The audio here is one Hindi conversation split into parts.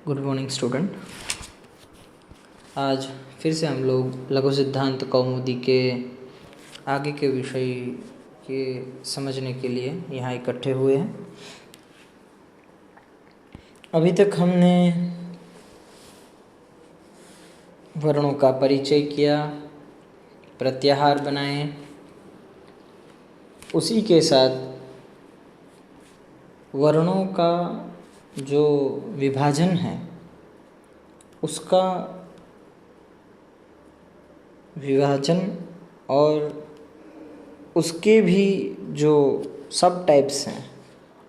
Good morning student. आज फिर से हम लोग लघु सिद्धांत कौमुदी के आगे के विषय के समझने के लिए यहाँ इकट्ठे हुए हैं। अभी तक हमने वर्णों का परिचय किया, प्रत्याहार बनाए, उसी के साथ वर्णों का जो विभाजन है उसका विभाजन और उसके भी जो सब टाइप्स हैं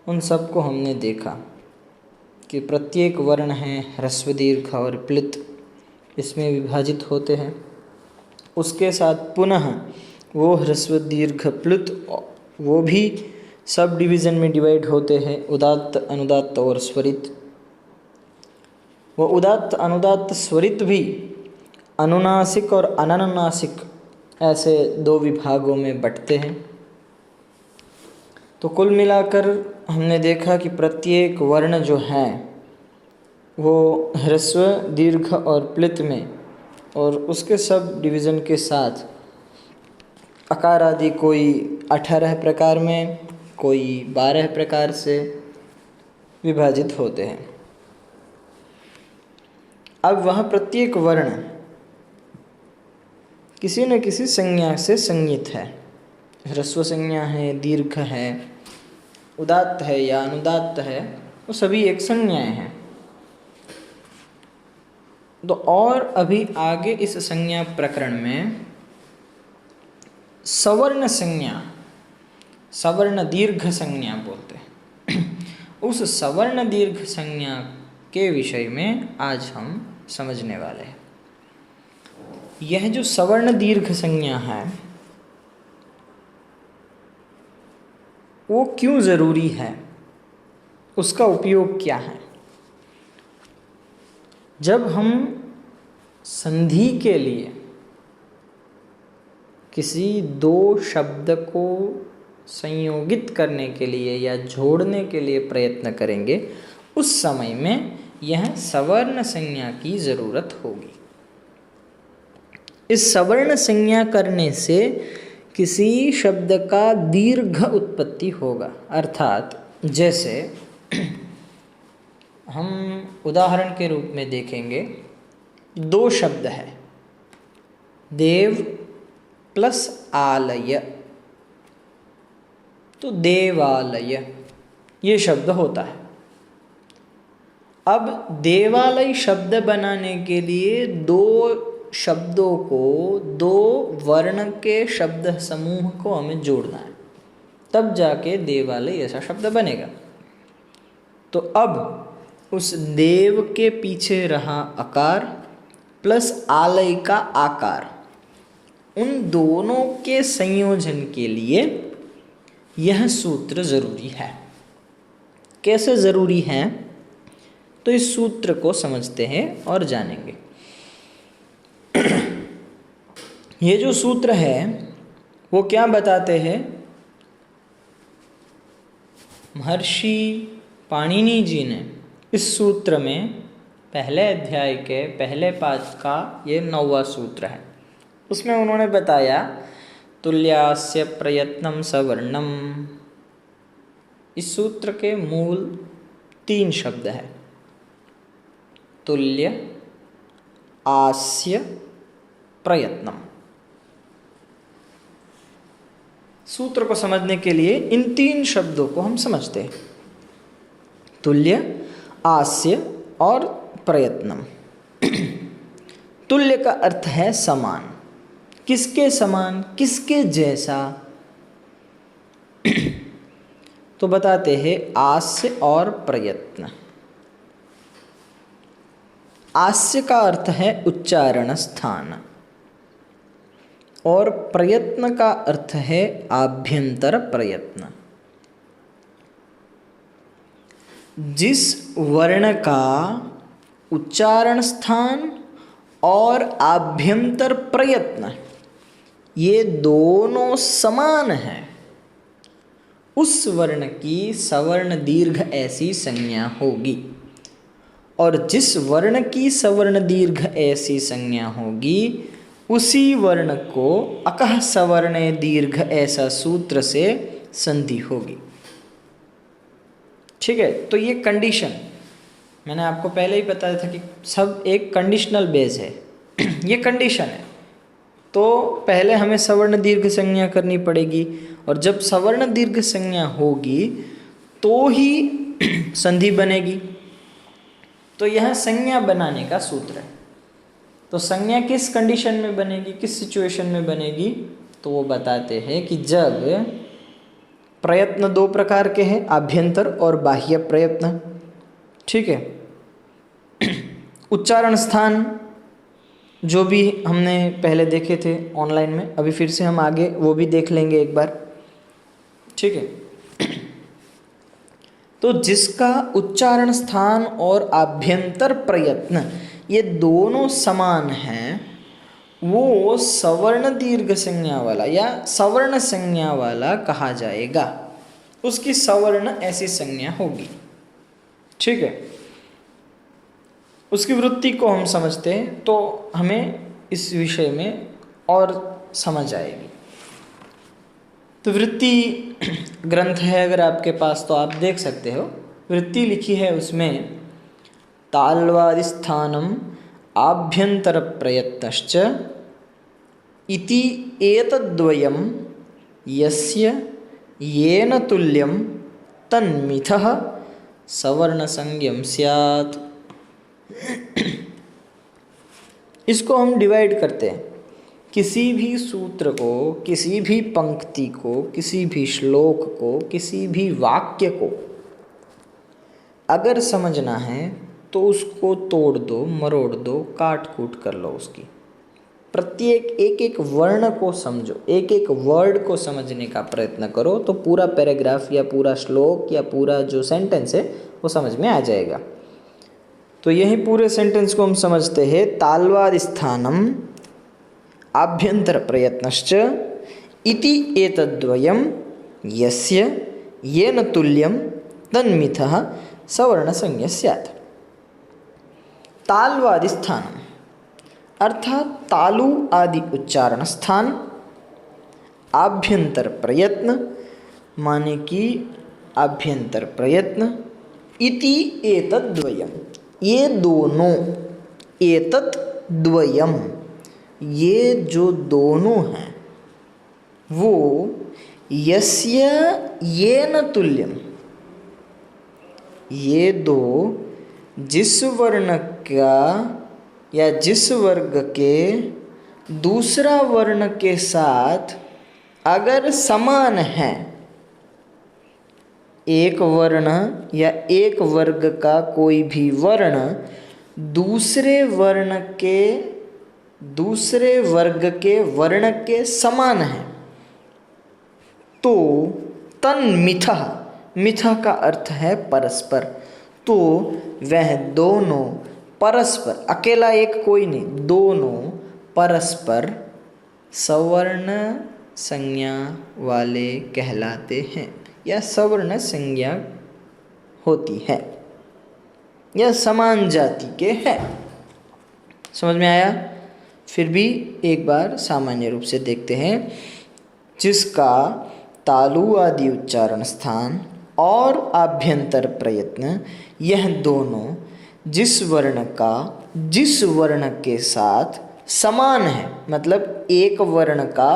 उन सब को हमने देखा कि प्रत्येक वर्ण है ह्रस्व दीर्घ और प्लित इसमें विभाजित होते हैं। उसके साथ पुनः वो ह्रस्व दीर्घ प्लुत वो भी सब डिवीज़न में डिवाइड होते हैं, उदात्त अनुदात्त और स्वरित। वो उदात्त अनुदात्त स्वरित भी अनुनासिक और अननुनासिक ऐसे दो विभागों में बंटते हैं। तो कुल मिलाकर हमने देखा कि प्रत्येक वर्ण जो है वो ह्रस्व दीर्घ और प्लित में और उसके सब डिवीज़न के साथ आकार आदि कोई 18 प्रकार में, कोई 12 प्रकार से विभाजित होते हैं। अब वह प्रत्येक वर्ण किसी न किसी संज्ञा से संज्ञित है। ह्रस्व संज्ञा है, दीर्घ है, उदात्त है या अनुदात्त है, वो सभी एक संज्ञाएं हैं। तो और अभी आगे इस संज्ञा प्रकरण में सवर्ण संज्ञा, सवर्ण दीर्घ संज्ञा बोलते हैं उस सवर्ण दीर्घ संज्ञा के विषय में आज हम समझने वाले हैं। यह जो सवर्ण दीर्घ संज्ञा है वो क्यों ज़रूरी है, उसका उपयोग क्या है। जब हम संधि के लिए किसी दो शब्द को संयोगित करने के लिए या जोड़ने के लिए प्रयत्न करेंगे उस समय में यह सवर्ण संज्ञा की ज़रूरत होगी। इस सवर्ण संज्ञा करने से किसी शब्द का दीर्घ उत्पत्ति होगा। अर्थात जैसे हम उदाहरण के रूप में देखेंगे, दो शब्द है देव प्लस आलय, तो देवालय ये शब्द होता है। अब देवालय शब्द बनाने के लिए दो शब्दों को, दो वर्ण के शब्द समूह को हमें जोड़ना है, तब जाके देवालय ऐसा शब्द बनेगा। तो अब उस देव के पीछे रहा अकार प्लस आलय का आकार, उन दोनों के संयोजन के लिए यह सूत्र ज़रूरी है। कैसे ज़रूरी है, तो इस सूत्र को समझते हैं और जानेंगे। ये जो सूत्र है वो क्या बताते हैं, महर्षि पाणिनि जी ने इस सूत्र में पहले अध्याय के पहले पाठ का ये 9वां सूत्र है, उसमें उन्होंने बताया तुल्यास्य प्रयत्नं सवर्णम। इस सूत्र के मूल 3 शब्द हैं, तुल्य, आस्य, प्रयत्नम। सूत्र को समझने के लिए इन 3 शब्दों को हम समझते हैं, तुल्य, आस्य और प्रयत्नम। तुल्य का अर्थ है समान, किसके समान, किसके जैसा। तो बताते हैं आस्य और प्रयत्न। आस्य का अर्थ है उच्चारण स्थान और प्रयत्न का अर्थ है आभ्यंतर प्रयत्न। जिस वर्ण का उच्चारण स्थान और आभ्यंतर प्रयत्न ये दोनों समान हैं, उस वर्ण की सवर्ण दीर्घ ऐसी संज्ञा होगी। और जिस वर्ण की सवर्ण दीर्घ ऐसी संज्ञा होगी उसी वर्ण को अकः सवर्णे दीर्घ ऐसा सूत्र से संधि होगी। ठीक है, तो ये कंडीशन मैंने आपको पहले ही बताया था कि सब एक कंडीशनल बेस है। ये कंडीशन है, तो पहले हमें सवर्ण दीर्घ संज्ञा करनी पड़ेगी, और जब सवर्ण दीर्घ संज्ञा होगी तो ही संधि बनेगी। तो यह संज्ञा बनाने का सूत्र है। तो संज्ञा किस कंडीशन में बनेगी, किस सिचुएशन में बनेगी, तो वो बताते हैं कि जब प्रयत्न दो प्रकार के हैं, आभ्यंतर और बाह्य प्रयत्न। ठीक है, उच्चारण स्थान जो भी हमने पहले देखे थे ऑनलाइन में, अभी फिर से हम आगे वो भी देख लेंगे एक बार। ठीक है, तो जिसका उच्चारण स्थान और आभ्यंतर प्रयत्न ये दोनों समान हैं, वो सवर्ण दीर्घ संज्ञा वाला या सवर्ण संज्ञा वाला कहा जाएगा। उसकी सवर्ण ऐसी संज्ञा होगी। ठीक है, उसकी वृत्ति को हम समझते हैं तो हमें इस विषय में और समझ आएगी। तो वृत्ति ग्रंथ है अगर आपके पास तो आप देख सकते हो। वृत्ति लिखी है उसमें ताल्वादिस्थानम आभ्यंतर प्रयत्नश्च इति एतद्वयं यस्य येन तुल्यं तन्मिथः सवर्णसंज्ञं स्यात्। इसको हम डिवाइड करते हैं। किसी भी सूत्र को, किसी भी पंक्ति को, किसी भी श्लोक को, किसी भी वाक्य को अगर समझना है तो उसको तोड़ दो, मरोड़ दो, काट कूट कर लो। उसकी प्रत्येक एक एक वर्ण को समझो, एक एक वर्ड को समझने का प्रयत्न करो, तो पूरा पैराग्राफ या पूरा श्लोक या पूरा जो सेंटेंस है वो समझ में आ जाएगा। तो यही पूरे सेंटेंस को हम समझते हैं। ताल्वादिस्थानम आभ्यंतर प्रयत्नश्च इति एतद्वयं यस्य येन तुल्यं तन्मिथः सवर्णसंज्ञा स्यात्। ताल्वादिस्थानम अर्थात तालु आदि उच्चारण स्थान, आभ्यंतर प्रयत्न माने कि आभ्यंतर प्रयत्न, इति एतद्वयं ये दोनों, एतत् द्वयम ये जो दोनों हैं वो यस्य येन तुल्यम ये दो जिस वर्ण का या जिस वर्ग के दूसरा वर्ण के साथ अगर समान है, एक वर्ण या एक वर्ग का कोई भी वर्ण दूसरे वर्ग के वर्ण के समान है, तो तन्मिथः, मिथः का अर्थ है परस्पर, तो वह दोनों परस्पर, अकेला एक कोई नहीं, दोनों परस्पर सवर्ण संज्ञा वाले कहलाते हैं या सवर्ण संज्ञा होती है या समान जाति के हैं। समझ में आया? फिर भी एक बार सामान्य रूप से देखते हैं। जिसका तालु आदि उच्चारण स्थान और आभ्यंतर प्रयत्न यह दोनों जिस वर्ण का जिस वर्ण के साथ समान है, मतलब एक वर्ण का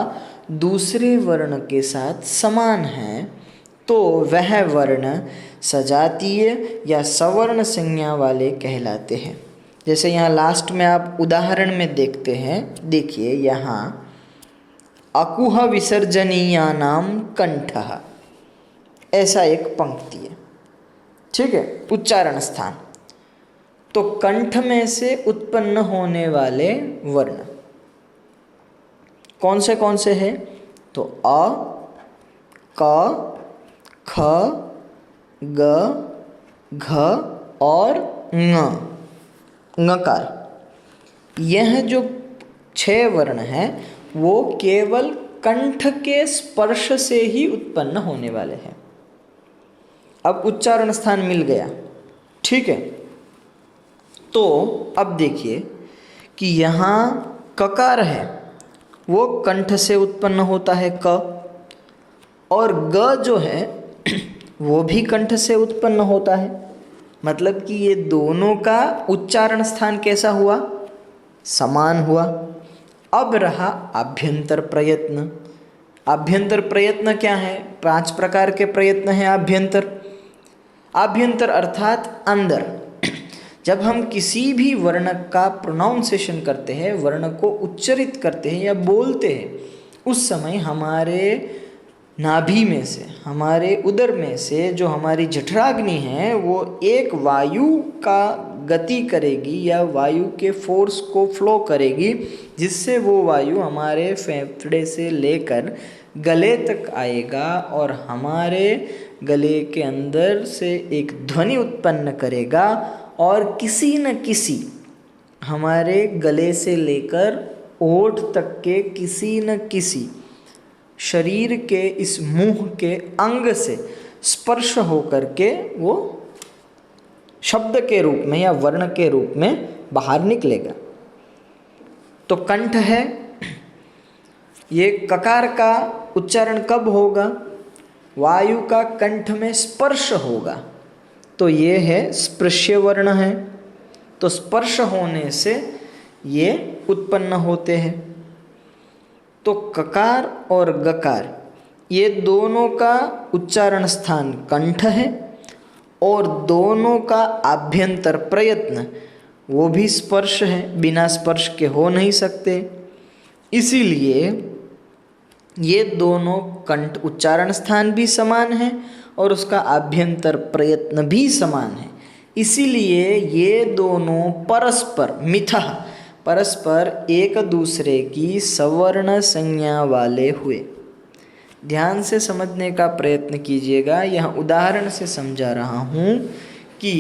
दूसरे वर्ण के साथ समान है, तो वह वर्ण सजातीय या सवर्ण संज्ञा वाले कहलाते हैं। जैसे यहाँ लास्ट में आप उदाहरण में देखते हैं, देखिए यहाँ अकुह विसर्जनीयानाम कंठः, ऐसा एक पंक्ति है। ठीक है, उच्चारण स्थान। तो कंठ में से उत्पन्न होने वाले वर्ण कौन से हैं? तो अ, क, ख, ग, घ और ङकार। यह जो 6 वर्ण हैं वो केवल कंठ के स्पर्श से ही उत्पन्न होने वाले हैं। अब उच्चारण स्थान मिल गया। ठीक है, तो अब देखिए कि यहाँ ककार है वो कंठ से उत्पन्न होता है क, और ग जो है वो भी कंठ से उत्पन्न होता है। मतलब कि ये दोनों का उच्चारण स्थान कैसा हुआ? समान हुआ। अब रहा आभ्यंतर प्रयत्न। आभ्यंतर प्रयत्न क्या है? 5 प्रकार के प्रयत्न हैं आभ्यंतर। आभ्यंतर अर्थात अंदर। जब हम किसी भी वर्ण का प्रोनाउंसिएशन करते हैं, वर्ण को उच्चरित करते हैं या बोलते हैं, उस समय हमारे नाभि में से, हमारे उदर में से जो हमारी जठराग्नि है वो एक वायु का गति करेगी या वायु के फोर्स को फ्लो करेगी, जिससे वो वायु हमारे फेफड़े से लेकर गले तक आएगा और हमारे गले के अंदर से एक ध्वनि उत्पन्न करेगा और किसी न किसी हमारे गले से लेकर ओठ तक के किसी न किसी शरीर के इस मुंह के अंग से स्पर्श होकर के वो शब्द के रूप में या वर्ण के रूप में बाहर निकलेगा। तो कंठ है, ये ककार का उच्चारण कब होगा? वायु का कंठ में स्पर्श होगा, तो ये है स्पृश्य वर्ण है। तो स्पर्श होने से ये उत्पन्न होते हैं। तो ककार और गकार ये दोनों का उच्चारण स्थान कंठ है और दोनों का आभ्यंतर प्रयत्न वो भी स्पर्श है, बिना स्पर्श के हो नहीं सकते। इसीलिए ये दोनों कंठ उच्चारण स्थान भी समान है और उसका आभ्यंतर प्रयत्न भी समान है। इसीलिए ये दोनों परस्पर मिथः परस्पर एक दूसरे की सवर्ण संज्ञा वाले हुए। ध्यान से समझने का प्रयत्न कीजिएगा। यह उदाहरण से समझा रहा हूँ कि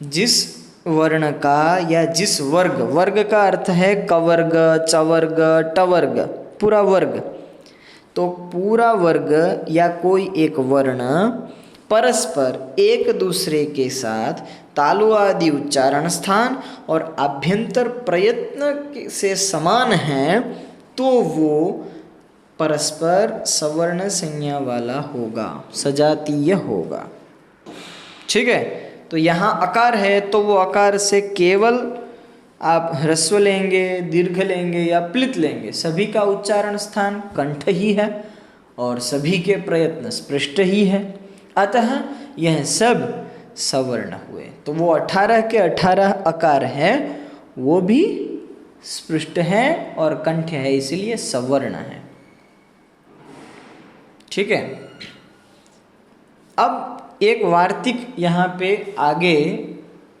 जिस वर्ण का या जिस वर्ग, वर्ग का अर्थ है कवर्ग, चवर्ग, टवर्ग, पूरा वर्ग। तो पूरा वर्ग या कोई एक वर्ण परस्पर एक दूसरे के साथ तालु आदि उच्चारण स्थान और आभ्यंतर प्रयत्न से समान है, तो वो परस्पर सवर्ण संज्ञा वाला होगा, सजातीय होगा। ठीक है। तो यहाँ अकार है तो वो अकार से केवल आप ह्रस्व लेंगे, दीर्घ लेंगे या प्लित लेंगे, सभी का उच्चारण स्थान कंठ ही है और सभी के प्रयत्न स्पृष्ट ही है। अतः यह सब सवर्ण हुए। तो वो 18 के 18 अकार हैं, वो भी स्पृष्ट हैं और कंठ है, इसलिए सवर्ण है। ठीक है। अब एक वार्तिक यहाँ पे आगे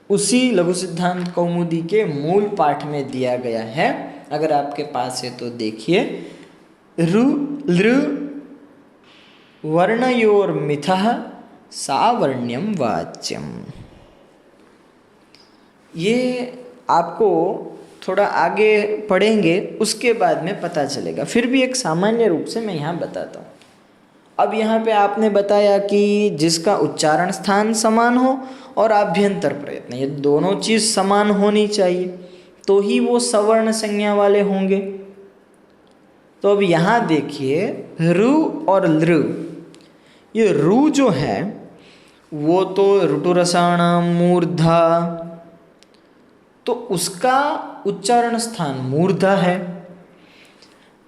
उसी लघु सिद्धांत कौमुदी के मूल पाठ में दिया गया है। अगर आपके पास है तो देखिए। रु लृ वर्णयोर मिथः सावर्ण्यम वाच्यम। ये आपको थोड़ा आगे पढ़ेंगे उसके बाद में पता चलेगा, फिर भी एक सामान्य रूप से मैं यहाँ बताता हूँ। अब यहाँ पे आपने बताया कि जिसका उच्चारण स्थान समान हो और आभ्यंतर प्रयत्न, ये दोनों चीज़ समान होनी चाहिए, तो ही वो सवर्ण संज्ञा वाले होंगे। तो अब यहाँ देखिए रु और लृ, ये रु जो है वो तो ऋटुरसाणाम मूर्धा, तो उसका उच्चारण स्थान मूर्धा है।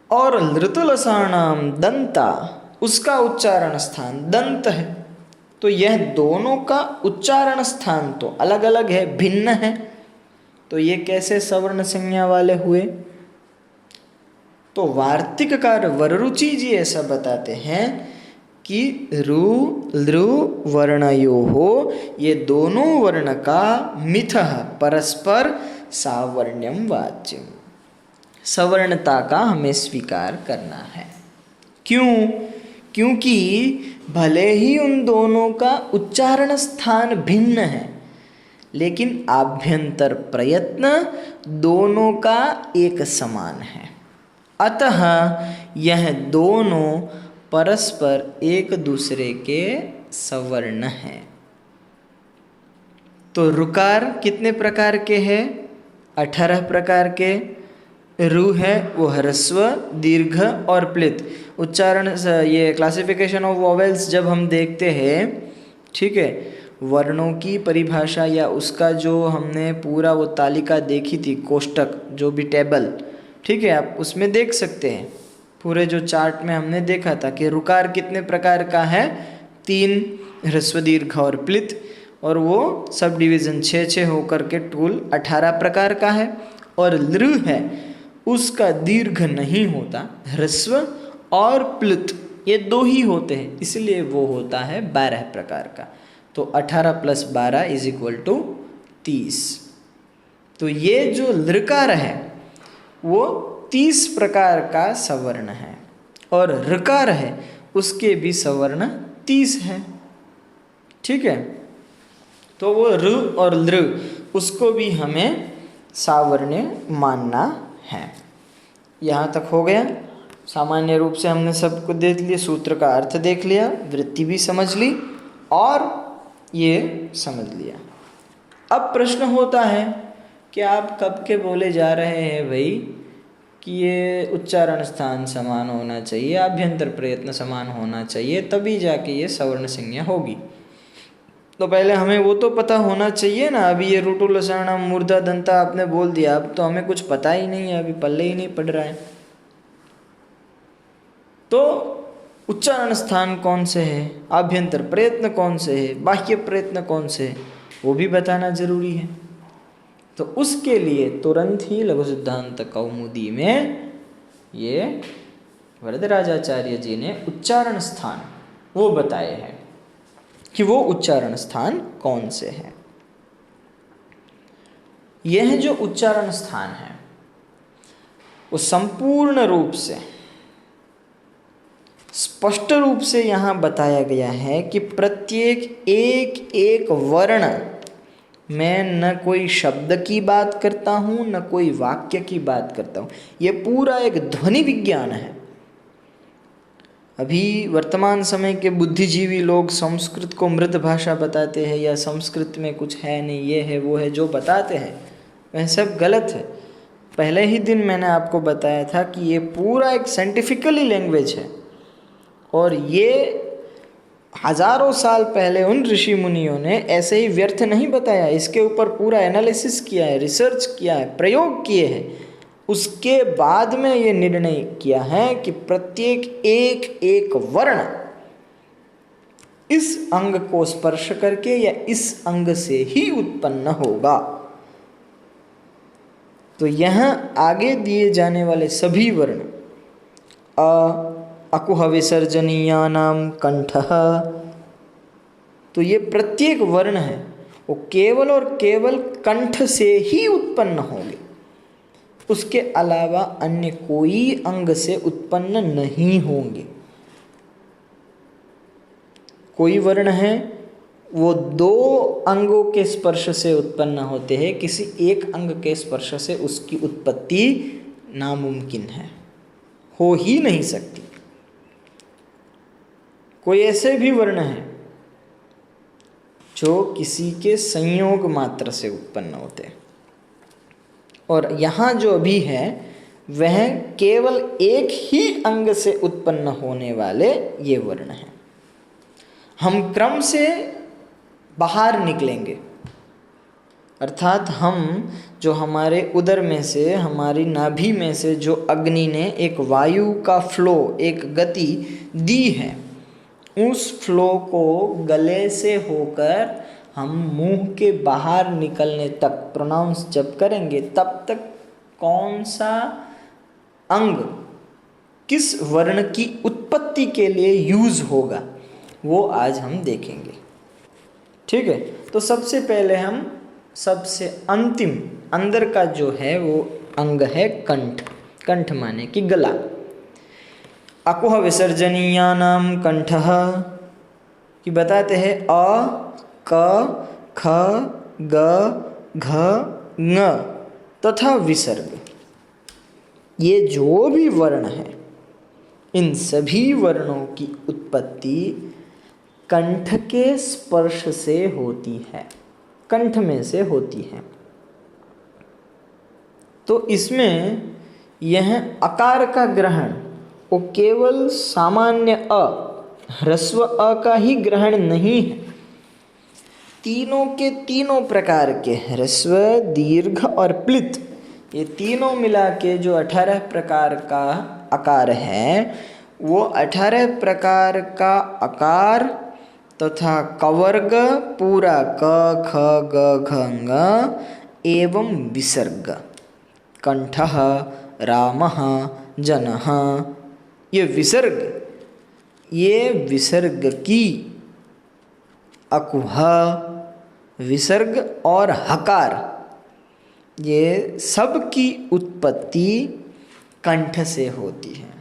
और लृतुलसाणाम दंता, उसका उच्चारण स्थान दंत है। तो यह दोनों का उच्चारण स्थान तो अलग अलग है, भिन्न है। तो ये कैसे सवर्ण संज्ञा वाले हुए? तो वार्तिककार वररुचि जी ऐसा बताते हैं कि रु लृ वर्णयोः, ये दोनों वर्ण का मिथः परस्पर सावर्ण्यम वाच्यम, सवर्णता का हमें स्वीकार करना है। क्यों? क्योंकि भले ही उन दोनों का उच्चारण स्थान भिन्न है, लेकिन आभ्यंतर प्रयत्न दोनों का एक समान है। अतः यह दोनों परस्पर एक दूसरे के सवर्ण हैं। तो ऋकार कितने प्रकार के हैं? 18 प्रकार के। रू है वो ह्रस्व, दीर्घ और प्लित। उच्चारण ये क्लासिफिकेशन ऑफ वॉवेल्स जब हम देखते हैं, ठीक है, वर्णों की परिभाषा या उसका जो हमने पूरा वो तालिका देखी थी, कोष्टक जो भी टेबल, ठीक है, आप उसमें देख सकते हैं। पूरे जो चार्ट में हमने देखा था कि ऋकार कितने प्रकार का है, 3, ह्रस्व, दीर्घ और प्लित, और वो सब डिवीज़न 6 होकर के टूल 18 प्रकार का है। और लृ है उसका दीर्घ नहीं होता, ह्रस्व और प्लित ये 2 ही होते हैं, इसलिए वो होता है 12 प्रकार का। तो 18 + 12 = 30। तो ये जो लृकार है वो 30 प्रकार का सवर्ण है, और ऋकार है उसके भी सवर्ण 30 है, ठीक है। तो वो ऋ और लृ उसको भी हमें सावर्ण्य मानना है। यहाँ तक हो गया। सामान्य रूप से हमने सबको देख लिया, सूत्र का अर्थ देख लिया, वृत्ति भी समझ ली और ये समझ लिया। अब प्रश्न होता है कि आप कब के बोले जा रहे हैं भाई कि ये उच्चारण स्थान समान होना चाहिए, आभ्यंतर प्रयत्न समान होना चाहिए, तभी जाके ये सवर्ण संज्ञा होगी। तो पहले हमें वो तो पता होना चाहिए ना। अभी ये रुटु लसाणा मूर्धा दंता आपने बोल दिया, अब तो हमें कुछ पता ही नहीं है, अभी पल्ले ही नहीं पड़ रहा है। तो उच्चारण स्थान कौन से है, आभ्यंतर प्रयत्न कौन से है, बाह्य प्रयत्न कौन से है, वो भी बताना जरूरी है। तो उसके लिए तुरंत ही लघु सिद्धांत कौमुदी में ये वरदराजाचार्य जी ने उच्चारण स्थान वो बताए हैं कि वो उच्चारण स्थान कौन से हैं। यह जो उच्चारण स्थान है वो संपूर्ण रूप से स्पष्ट रूप से यहाँ बताया गया है कि प्रत्येक एक एक वर्ण, मैं न कोई शब्द की बात करता हूँ न कोई वाक्य की बात करता हूँ, ये पूरा एक ध्वनि विज्ञान है। अभी वर्तमान समय के बुद्धिजीवी लोग संस्कृत को मृत भाषा बताते हैं, या संस्कृत में कुछ है नहीं, ये है वो है, जो बताते हैं वह सब गलत है। पहले ही दिन मैंने आपको बताया था कि ये पूरा एक साइंटिफिकली लैंग्वेज है, और ये हजारों साल पहले उन ऋषि मुनियों ने ऐसे ही व्यर्थ नहीं बताया, इसके ऊपर पूरा एनालिसिस किया है, रिसर्च किया है, प्रयोग किए हैं। उसके बाद में ये निर्णय किया है कि प्रत्येक एक एक वर्ण इस अंग को स्पर्श करके या इस अंग से ही उत्पन्न होगा। तो यहाँ आगे दिए जाने वाले सभी वर्ण अकुह विसर्जनीयानाम कंठः, तो ये प्रत्येक वर्ण है वो केवल और केवल कंठ से ही उत्पन्न होंगे, उसके अलावा अन्य कोई अंग से उत्पन्न नहीं होंगे। कोई वर्ण है वो 2 अंगों के स्पर्श से उत्पन्न होते हैं, किसी एक अंग के स्पर्श से उसकी उत्पत्ति नामुमकिन है, हो ही नहीं सकती। कोई ऐसे भी वर्ण हैं जो किसी के संयोग मात्र से उत्पन्न होते हैं, और यहाँ जो अभी है वह केवल एक ही अंग से उत्पन्न होने वाले ये वर्ण हैं। हम क्रम से बाहर निकलेंगे, अर्थात हम जो हमारे उदर में से, हमारी नाभि में से जो अग्नि ने एक वायु का फ्लो, एक गति दी है, उस फ्लो को गले से होकर हम मुंह के बाहर निकलने तक प्रोनाउंस जब करेंगे, तब तक कौन सा अंग किस वर्ण की उत्पत्ति के लिए यूज होगा वो आज हम देखेंगे। ठीक है, तो सबसे पहले हम सबसे अंतिम अंदर का जो है वो अंग है कंठ। कंठ माने कि गला। अकुह विसर्जनीयानाम कंठः कि बताते हैं अ क ख ग घ ङ तथा विसर्ग, ये जो भी वर्ण है इन सभी वर्णों की उत्पत्ति कंठ के स्पर्श से होती है। कंठ में से होती है। तो इसमें यह अकार का ग्रहण वो केवल सामान्य अ, ह्रस्व अ का ही ग्रहण नहीं है। तीनों के तीनों प्रकार के ह्रस्व, दीर्घ और प्लित, ये तीनों मिला के जो 18 प्रकार का आकार है, वो 18 प्रकार का आकार तथा कवर्ग पूरा क ख ग घ ङ एवं विसर्ग, कंठः, रामः, जनः, ये विसर्ग की अकुह, विसर्ग और हकार, ये सब की उत्पत्ति कंठ से होती है।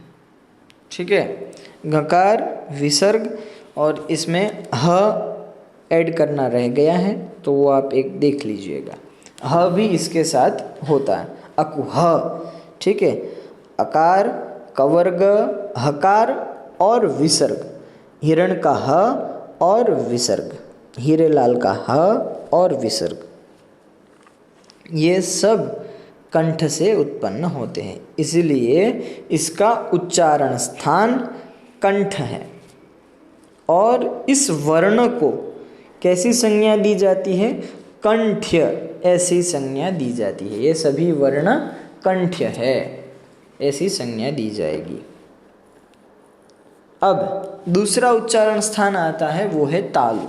ठीक है, गकार, विसर्ग और इसमें ह ऐड करना रह गया है, तो वो आप एक देख लीजिएगा। ह भी इसके साथ होता है, अकुह। ठीक है, अकार, कवर्ग, हकार और विसर्ग, हिरण का ह और विसर्ग, हीरेलाल का ह और विसर्ग, ये सब कंठ से उत्पन्न होते हैं, इसलिए इसका उच्चारण स्थान कंठ है। और इस वर्ण को कैसी संज्ञा दी जाती है? कंठ्य, ऐसी संज्ञा दी जाती है। ये सभी वर्ण कंठ्य है, ऐसी संज्ञा दी जाएगी। अब दूसरा उच्चारण स्थान आता है, वो है तालु।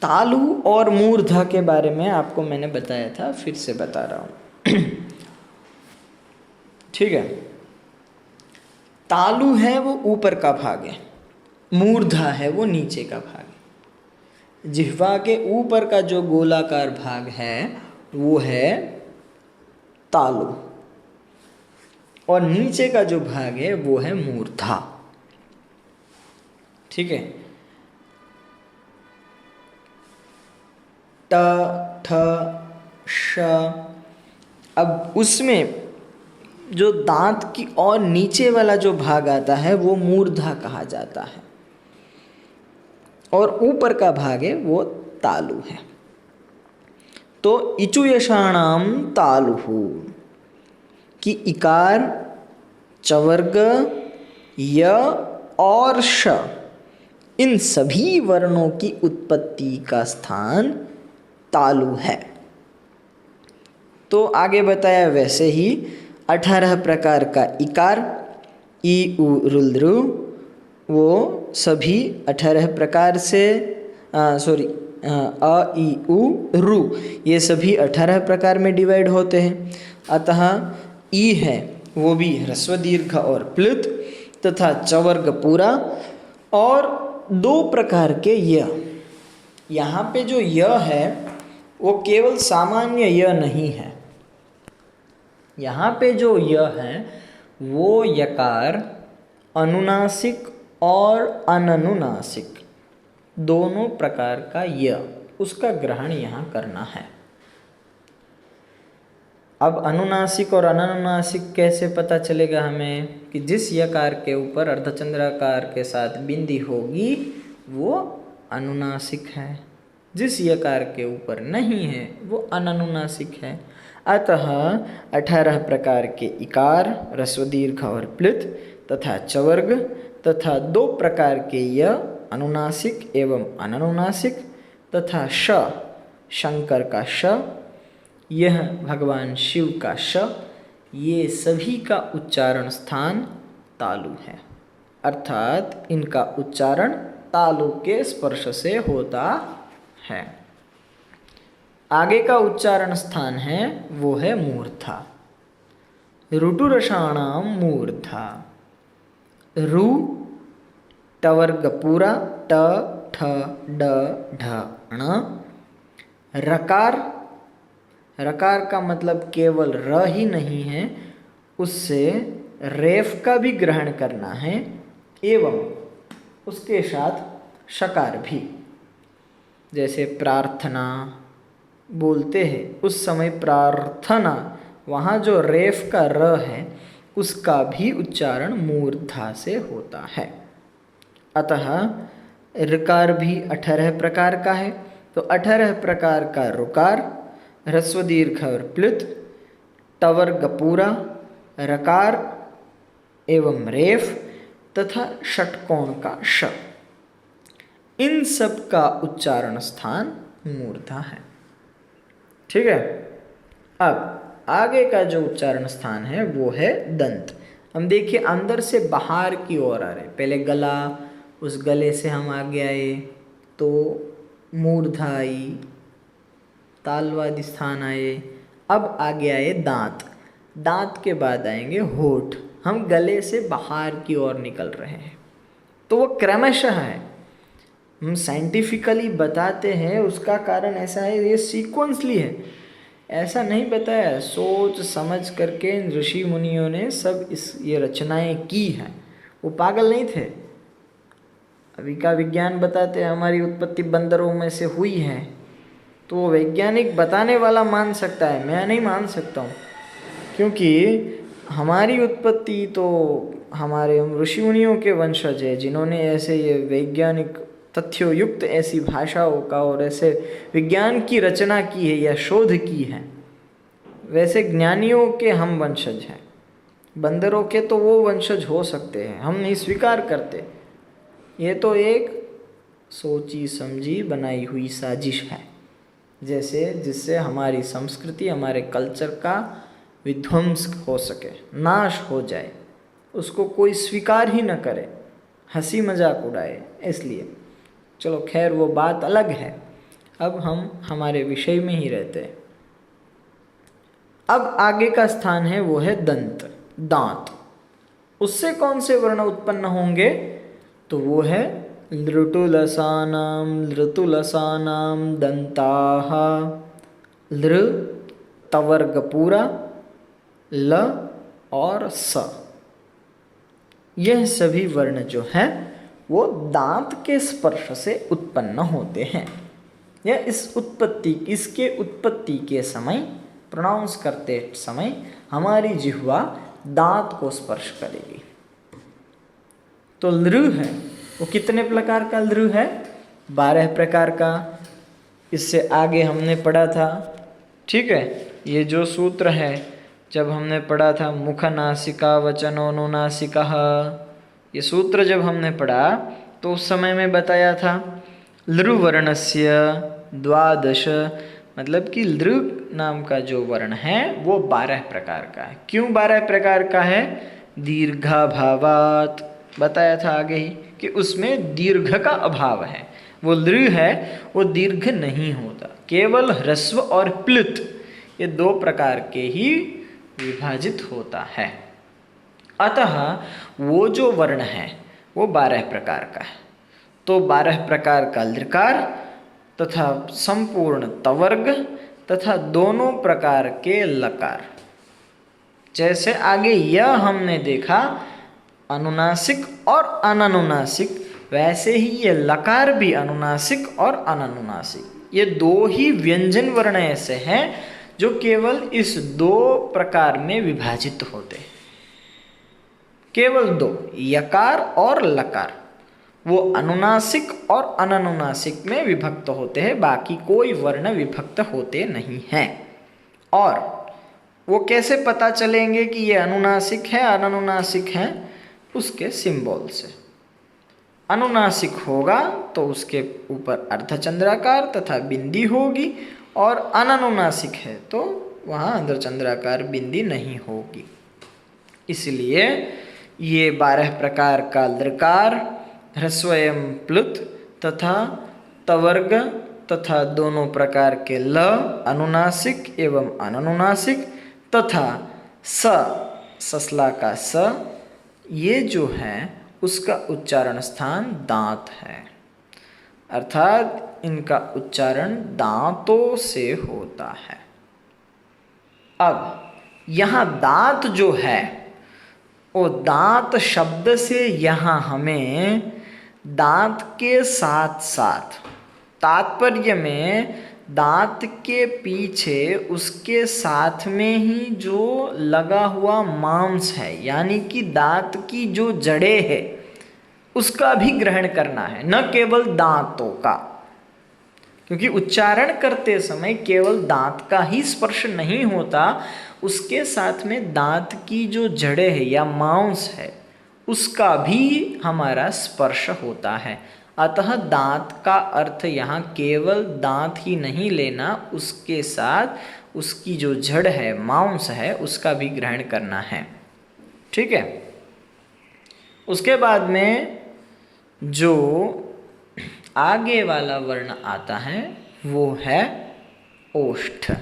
तालु और मूर्धा के बारे में आपको मैंने बताया था, फिर से बता रहा हूँ। ठीक है, तालु है वो ऊपर का भाग है, मूर्धा है वो नीचे का भाग है। जिह्वा के ऊपर का जो गोलाकार भाग है वो है तालु, और नीचे का जो भाग है वो है मूर्धा। ठीक है, ट, ठ, श, अब उसमें जो दांत की और नीचे वाला जो भाग आता है वो मूर्धा कहा जाता है, और ऊपर का भाग है वो तालु है। तो इचुयशाणाम तालुहु, कि इकार, चवर्ग, य और श, इन सभी वर्णों की उत्पत्ति का स्थान तालु है। तो आगे बताया वैसे ही 18 प्रकार का इकार, ई उ रुल्द्रु, वो सभी 18 प्रकार से अ ई उ रु, ये सभी 18 प्रकार में डिवाइड होते हैं। अतः ई है वो भी ह्रस्व, दीर्घ और प्लुत, तथा चवर्ग पूरा, और 2 प्रकार के य। यहाँ पे जो य है वो केवल सामान्य य नहीं है, यहाँ पे जो य है वो यकार, अनुनासिक और अननुनासिक दोनों प्रकार का य, उसका ग्रहण यहाँ करना है। अब अनुनासिक और अननुनासिक कैसे पता चलेगा हमें? कि जिस यकार के ऊपर अर्धचंद्राकार के साथ बिंदी होगी वो अनुनासिक है, जिस यकार के ऊपर नहीं है वो अननुनासिक है। अतः 18 प्रकार के इकार, ह्रस्व, दीर्घ और प्लुत, तथा चवर्ग, तथा 2 प्रकार के य, अनुनासिक एवं अननुनासिक, तथा श, शंकर का श, यह भगवान शिव का श, ये सभी का उच्चारण स्थान तालु है, अर्थात इनका उच्चारण तालु के स्पर्श से होता है। आगे का उच्चारण स्थान है वो है मूर्धा। ऋटुरषाणाम मूर्धा, रु टवर्ग पूरा, ट, ठ, ड, ढ, ण। रकार, रकार का मतलब केवल र ही नहीं है, उससे रेफ का भी ग्रहण करना है, एवं उसके साथ शकार भी। जैसे प्रार्थना बोलते हैं उस समय प्रार्थना, वहाँ जो रेफ का र है उसका भी उच्चारण मूर्धा से होता है। अतः ऋकार भी 18 प्रकार का है, तो 18 प्रकार का ऋकार, ह्रस्व दीर्घ और प्लुत, टवर्ग पूरा, रकार एवं रेफ तथा षटकोण का श, इन सब का उच्चारण स्थान मूर्धा है। ठीक है। अब आगे का जो उच्चारण स्थान है वो है दंत। हम देखिए अंदर से बाहर की ओर आ रहे, पहले गला, उस गले से हम आगे आए तो मूर्धा आई, तालवादी स्थान आए, अब आगे आए दांत, दांत के बाद आएंगे होठ। हम गले से बाहर की ओर निकल रहे हैं, तो वो क्रमशः है। हम साइंटिफिकली बताते हैं, उसका कारण ऐसा है, ये सीक्वेंसली है, ऐसा नहीं बताया, सोच समझ करके ऋषि मुनियों ने सब ये रचनाएं की हैं। वो पागल नहीं थे। अभी का विज्ञान बताते हैं हमारी उत्पत्ति बंदरों में से हुई है, तो वो वैज्ञानिक बताने वाला मान सकता है, मैं नहीं मान सकता हूँ, क्योंकि हमारी उत्पत्ति तो हमारे ऋषि मुनियों के वंशज है, जिन्होंने ऐसे ये वैज्ञानिक तथ्यों युक्त ऐसी भाषाओं का और ऐसे विज्ञान की रचना की है या शोध की है। वैसे ज्ञानियों के हम वंशज हैं, बंदरों के तो वो वंशज हो सकते हैं, हम नहीं स्वीकार करते। ये तो एक सोची समझी बनाई हुई साजिश है, जैसे जिससे हमारी संस्कृति, हमारे कल्चर का विध्वंस हो सके, नाश हो जाए, उसको कोई स्वीकार ही न करे, हंसी मजाक उड़ाए। इसलिए चलो खैर वो बात अलग है, अब हम हमारे विषय में ही रहते हैं। अब आगे का स्थान है वो है दंत, दांत। उससे कौन से वर्ण उत्पन्न होंगे? तो वो है लृटुलसानाम लृतुलसानाम दंताः, लृ तवर्ग पूरा, ल और स। यह सभी वर्ण जो हैं वो दांत के स्पर्श से उत्पन्न होते हैं। यह इसके उत्पत्ति के समय, प्रोनाउंस करते समय हमारी जिह्वा दांत को स्पर्श करेगी। तो लृ है वो कितने प्रकार का लृ है? 12 प्रकार का। इससे आगे हमने पढ़ा था, ठीक है, ये जो सूत्र है जब हमने पढ़ा था मुख नासिका वचनोनुनासिकः, ये सूत्र जब हमने पढ़ा तो उस समय में बताया था लृ वर्णस्य 12, मतलब कि लृ नाम का जो वर्ण है वो 12 प्रकार का है। क्यों 12 प्रकार का है? दीर्घाभावात, बताया था आगे ही कि उसमें दीर्घ का अभाव है। वो लृ है वो दीर्घ नहीं होता, केवल ह्रस्व और प्लुत, ये 2 प्रकार के ही विभाजित होता है। अतः वो जो वर्ण है वो 12 प्रकार का है। तो 12 प्रकार का लृकार तथा संपूर्ण तवर्ग तथा दोनों प्रकार के लकार। जैसे आगे यह हमने देखा अनुनासिक और अननुनासिक, वैसे ही ये लकार भी अनुनासिक और अननुनासिक, ये 2 ही व्यंजन वर्ण ऐसे हैं जो केवल इस 2 प्रकार में विभाजित होते हैं। केवल 2, यकार और लकार, वो अनुनासिक और अननुनासिक में विभक्त होते हैं, बाकी कोई वर्ण विभक्त होते नहीं हैं। और वो कैसे पता चलेंगे कि ये अनुनासिक है अननुनासिक है? उसके सिंबल से। अनुनासिक होगा तो उसके ऊपर अर्धचंद्राकार तथा बिंदी होगी, और अननुनासिक है तो वहाँ अर्धचंद्राकार बिंदी नहीं होगी। इसलिए ये 12 प्रकार का लृकार, ह्रस्व एवं प्लुत तथा तवर्ग तथा दोनों प्रकार के ल, अनुनासिक एवं अननुनासिक तथा स, ससला का स, ये जो है उसका उच्चारण स्थान दांत है, अर्थात इनका उच्चारण दांतों से होता है। अब यहाँ दांत जो है वो दांत शब्द से यहाँ हमें दांत के साथ साथ, तात्पर्य में दांत के पीछे उसके साथ में ही जो लगा हुआ मांस है, यानी कि दांत की जो जड़ें है उसका भी ग्रहण करना है, न केवल दांतों का। क्योंकि उच्चारण करते समय केवल दांत का ही स्पर्श नहीं होता, उसके साथ में दांत की जो जड़ें है या मांस है उसका भी हमारा स्पर्श होता है। अतः दांत का अर्थ यहाँ केवल दांत ही नहीं लेना, उसके साथ उसकी जो जड़ है, मांस है, उसका भी ग्रहण करना है। ठीक है। उसके बाद में जो आगे वाला वर्ण आता है वो है ओष्ठ।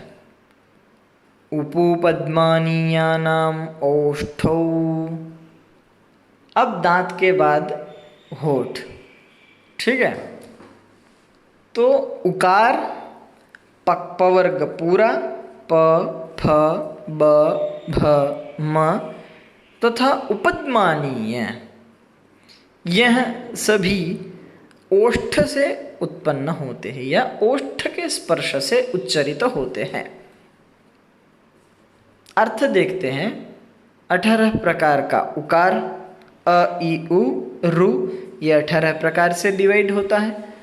उपपद्मानीयानाम ओष्ठौ। अब दांत के बाद होठ। ठीक है। तो उकार पवर्ग पूरा प फ ब भ म तथा उपद्मानीय, यह सभी ओष्ठ से उत्पन्न होते हैं या ओष्ठ के स्पर्श से उच्चरित होते हैं। अर्थ देखते हैं। 18 प्रकार का उकार अ ई उ रु, ये 18 प्रकार से डिवाइड होता है।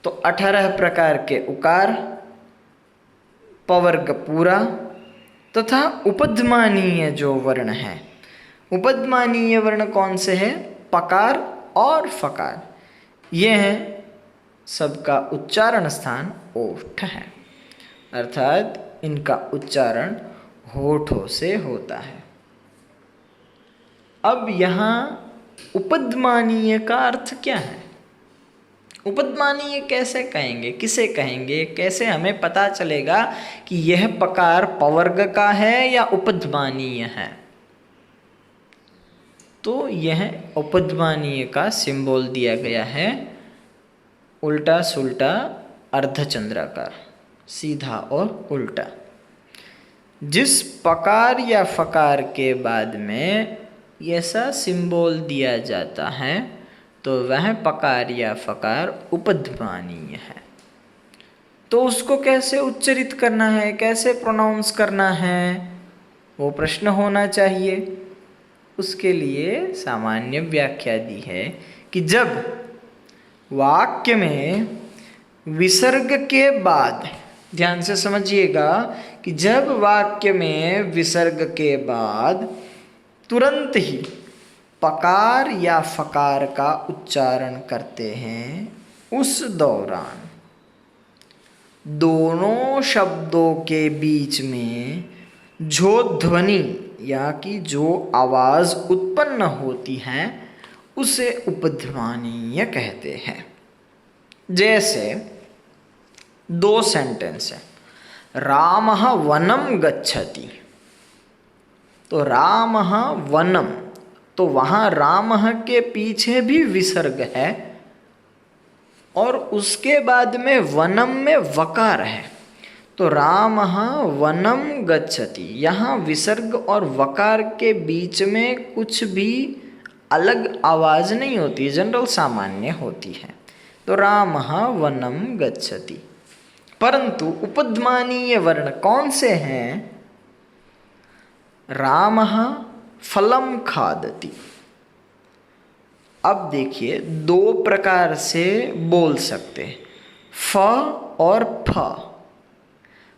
तो 18 प्रकार के उकार, पवर्ग पूरा तथा उपद्मानीय जो वर्ण है। उपद्मानीय वर्ण कौन से हैं? पकार और फकार। यह सबका उच्चारण स्थान ओष्ठ है, अर्थात इनका उच्चारण होठों से होता है। अब यहाँ उपद्मानीय का अर्थ क्या है? उपद्मानीय कैसे कहेंगे, किसे कहेंगे, कैसे हमें पता चलेगा कि यह पकार पवर्ग का है या उपद्मानीय है? तो यह उपद्मानीय का सिंबल दिया गया है उल्टा सुल्टा अर्धचंद्राकार, सीधा और उल्टा। जिस पकार या फकार के बाद में ऐसा सिंबल दिया जाता है तो वह पकार या फकार उपद्मानीय है। तो उसको कैसे उच्चरित करना है, कैसे प्रोनाउंस करना है, वो प्रश्न होना चाहिए। उसके लिए सामान्य व्याख्या दी है कि जब वाक्य में विसर्ग के बाद, ध्यान से समझिएगा कि जब वाक्य में विसर्ग के बाद तुरंत ही पकार या फकार का उच्चारण करते हैं, उस दौरान दोनों शब्दों के बीच में जो ध्वनि या कि जो आवाज़ उत्पन्न होती है उसे उपध्मानीय कहते हैं। जैसे दो सेंटेंस है, रामः वनम गच्छति। तो रामः वनम, तो वहाँ रामः के पीछे भी विसर्ग है और उसके बाद में वनम में वकार है। तो रामः वनम गच्छति, यहाँ विसर्ग और वकार के बीच में कुछ भी अलग आवाज़ नहीं होती, जनरल सामान्य होती है। तो रामः वनम गच्छति। परंतु उपध्मानीय वर्ण कौन से हैं? रामः फलम खादति। अब देखिए, दो प्रकार से बोल सकते हैं, फ और फ।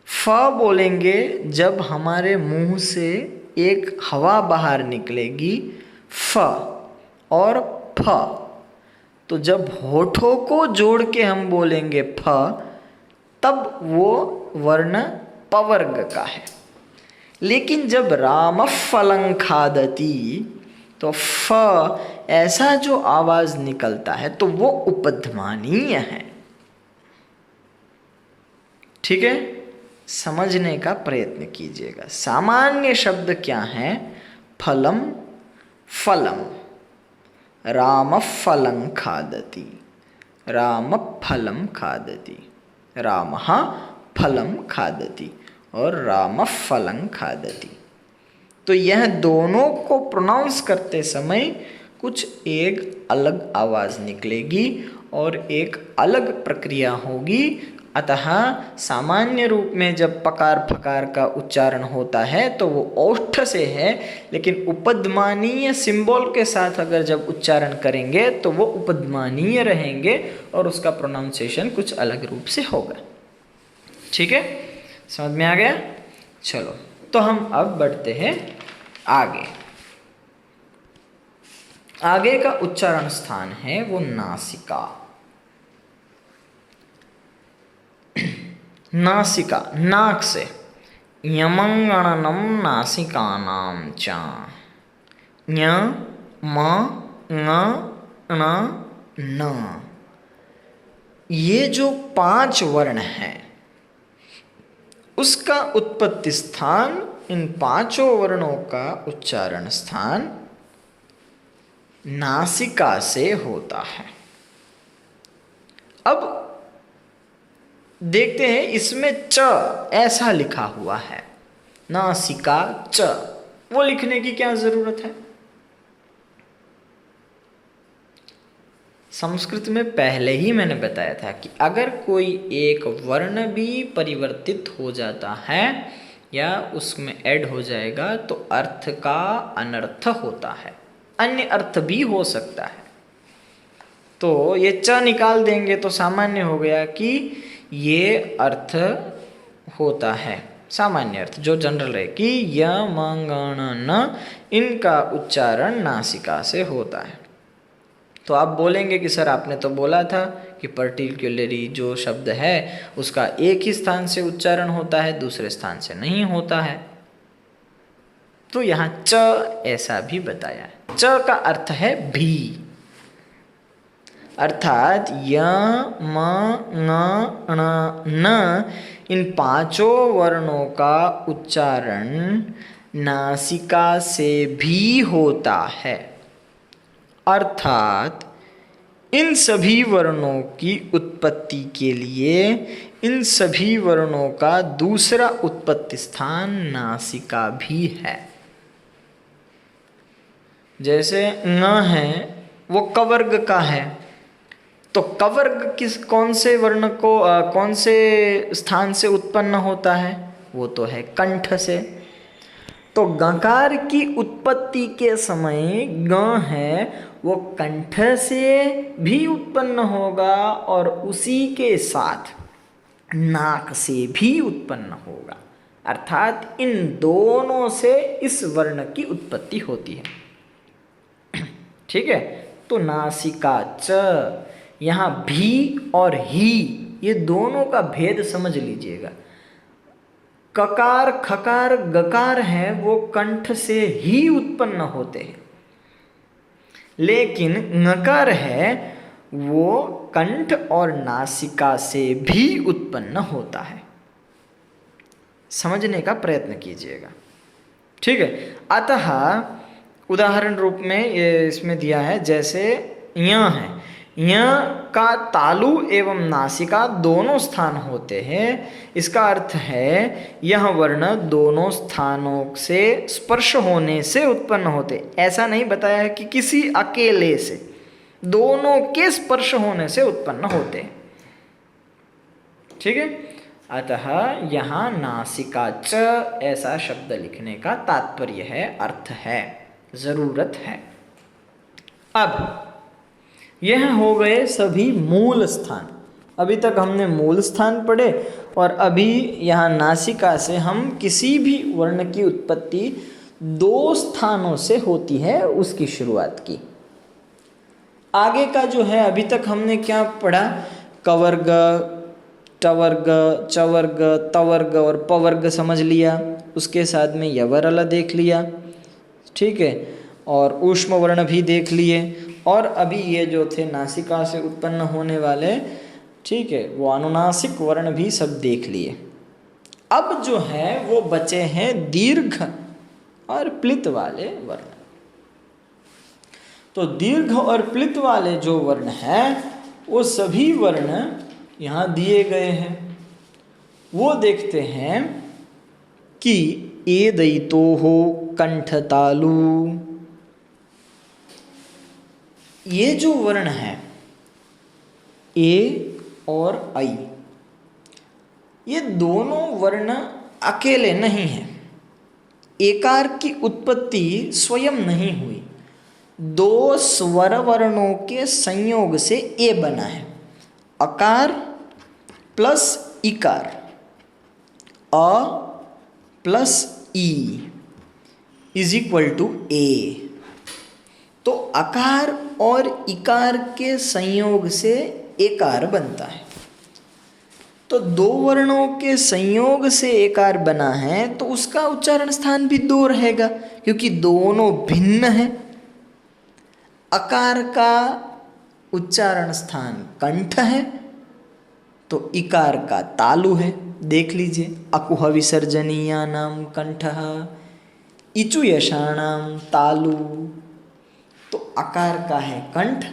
फ बोलेंगे जब हमारे मुंह से एक हवा बाहर निकलेगी, फ और फ। तो जब होठों को जोड़ के हम बोलेंगे फ, तब वो वर्ण पवर्ग का है। लेकिन जब राम फलं खादति, तो फ ऐसा जो आवाज निकलता है तो वो उपध्मानीय है। ठीक है, समझने का प्रयत्न कीजिएगा। सामान्य शब्द क्या है? फलम, फलम। राम फलं खादति, राम फलम खादति, रामः फलम खादति और राम फलं खादति। तो यह दोनों को प्रोनाउंस करते समय कुछ एक अलग आवाज़ निकलेगी और एक अलग प्रक्रिया होगी। अतः सामान्य रूप में जब पकार फकार का उच्चारण होता है तो वो ओष्ठ से है, लेकिन उपध्मानीय सिंबल के साथ अगर जब उच्चारण करेंगे तो वो उपध्मानीय रहेंगे और उसका प्रोनाउंसिएशन कुछ अलग रूप से होगा। ठीक है, समझ में आ गया। चलो तो हम अब बढ़ते हैं आगे। आगे का उच्चारण स्थान है वो नासिका। नासिका, नाक से। यमंगणनम नासिकानाम च। ञ म ङ ण न, ये जो 5 वर्ण हैं उसका उत्पत्ति स्थान, इन 5 वर्णों का उच्चारण स्थान नासिका से होता है। अब देखते हैं, इसमें च ऐसा लिखा हुआ है, नासिका च, वो लिखने की क्या जरूरत है? संस्कृत में पहले ही मैंने बताया था कि अगर कोई एक वर्ण भी परिवर्तित हो जाता है या उसमें ऐड हो जाएगा तो अर्थ का अनर्थ होता है, अन्य अर्थ भी हो सकता है। तो ये च निकाल देंगे तो सामान्य हो गया कि ये अर्थ होता है, सामान्य अर्थ जो जनरल है कि य म ङ न, इनका उच्चारण नासिका से होता है। तो आप बोलेंगे कि सर आपने तो बोला था कि पर्टिकुलरली जो शब्द है उसका एक ही स्थान से उच्चारण होता है, दूसरे स्थान से नहीं होता है। तो यहाँ च ऐसा भी बताया है। च का अर्थ है भी, अर्थात य म ङ ण न, इन 5 वर्णों का उच्चारण नासिका से भी होता है। अर्थात इन सभी वर्णों की उत्पत्ति के लिए इन सभी वर्णों का दूसरा उत्पत्ति स्थान नासिका भी है। जैसे ङ है वो कवर्ग का है, तो कवर्ग कौन से वर्ण को कौन से स्थान से उत्पन्न होता है? वो तो है कंठ से। तो गकार की उत्पत्ति के समय ग है वो कंठ से भी उत्पन्न होगा और उसी के साथ नाक से भी उत्पन्न होगा, अर्थात इन दोनों से इस वर्ण की उत्पत्ति होती है। ठीक है, तो नासिका च, यहाँ भी और ही ये दोनों का भेद समझ लीजिएगा। ककार खकार गकार है वो कंठ से ही उत्पन्न होते हैं, लेकिन ङकार है वो कंठ और नासिका से भी उत्पन्न होता है। समझने का प्रयत्न कीजिएगा, ठीक है। अतः उदाहरण रूप में ये इसमें दिया है, जैसे य है, य का तालु एवं नासिका दोनों स्थान होते हैं। इसका अर्थ है यह वर्ण दोनों स्थानों से स्पर्श होने से उत्पन्न होते। ऐसा नहीं बताया है कि किसी अकेले से, दोनों के स्पर्श होने से उत्पन्न होते हैं। ठीक है, अतः यहाँ नासिका च ऐसा शब्द लिखने का तात्पर्य है, अर्थ है, जरूरत है। अब यह हो गए सभी मूल स्थान। अभी तक हमने मूल स्थान पढ़े और अभी यहाँ नासिका से हम किसी भी वर्ण की उत्पत्ति 2 स्थानों से होती है उसकी शुरुआत की। आगे का जो है अभी तक हमने क्या पढ़ा? कवर्ग, टवर्ग, चवर्ग, तवर्ग और पवर्ग समझ लिया, उसके साथ में यवरल देख लिया, ठीक है, और ऊष्म वर्ण भी देख लिए, और अभी ये जो थे नासिका से उत्पन्न होने वाले, ठीक है, वो अनुनासिक वर्ण भी सब देख लिए। अब जो है वो बचे हैं दीर्घ और प्लित वाले वर्ण। तो दीर्घ और प्लित वाले जो वर्ण हैं वो सभी वर्ण यहाँ दिए गए हैं। वो देखते हैं कि ए दयितो हो कंठ तालु, ये जो वर्ण है ए और आई, ये दोनों वर्ण अकेले नहीं हैं। एकार की उत्पत्ति स्वयं नहीं हुई, 2 स्वर वर्णों के संयोग से ए बना है, अकार प्लस इकार, अ प्लस ई इज इक्वल टू ए। तो अकार और इकार के संयोग से एकार बनता है। तो दो वर्णों के संयोग से एकार बना है तो उसका उच्चारण स्थान भी दो रहेगा, क्योंकि दोनों भिन्न हैं। अकार का उच्चारण स्थान कंठ है तो इकार का तालु है। देख लीजिए, अकुह विसर्जनीयानाम कंठः इचु यशाणाम तालु। तो अकार का है कंठ,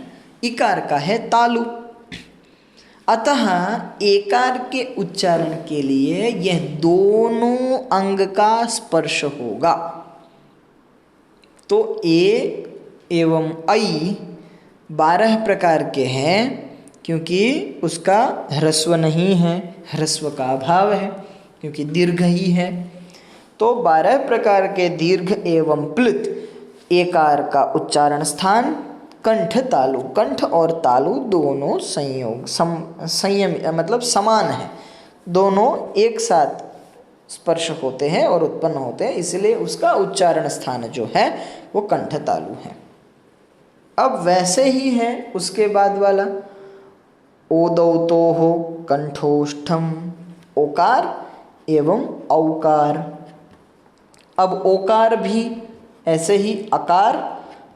इकार का है तालु। अतः एकार के उच्चारण के लिए यह दोनों अंग का स्पर्श होगा। तो ए एवं ऐ 12 प्रकार के हैं, क्योंकि उसका ह्रस्व नहीं है, ह्रस्व का अभाव है, क्योंकि दीर्घ ही है। तो 12 प्रकार के दीर्घ एवं प्लुत एकार का उच्चारण स्थान कंठ तालु। कंठ और तालु दोनों संयम मतलब समान है, दोनों एक साथ स्पर्श होते हैं और उत्पन्न होते हैं, इसलिए उसका उच्चारण स्थान जो है वो कंठ तालु है। अब वैसे ही है उसके बाद वाला ओदौतोः कंठोष्ठम, ओकार एवं औकार। अब ओकार भी ऐसे ही अकार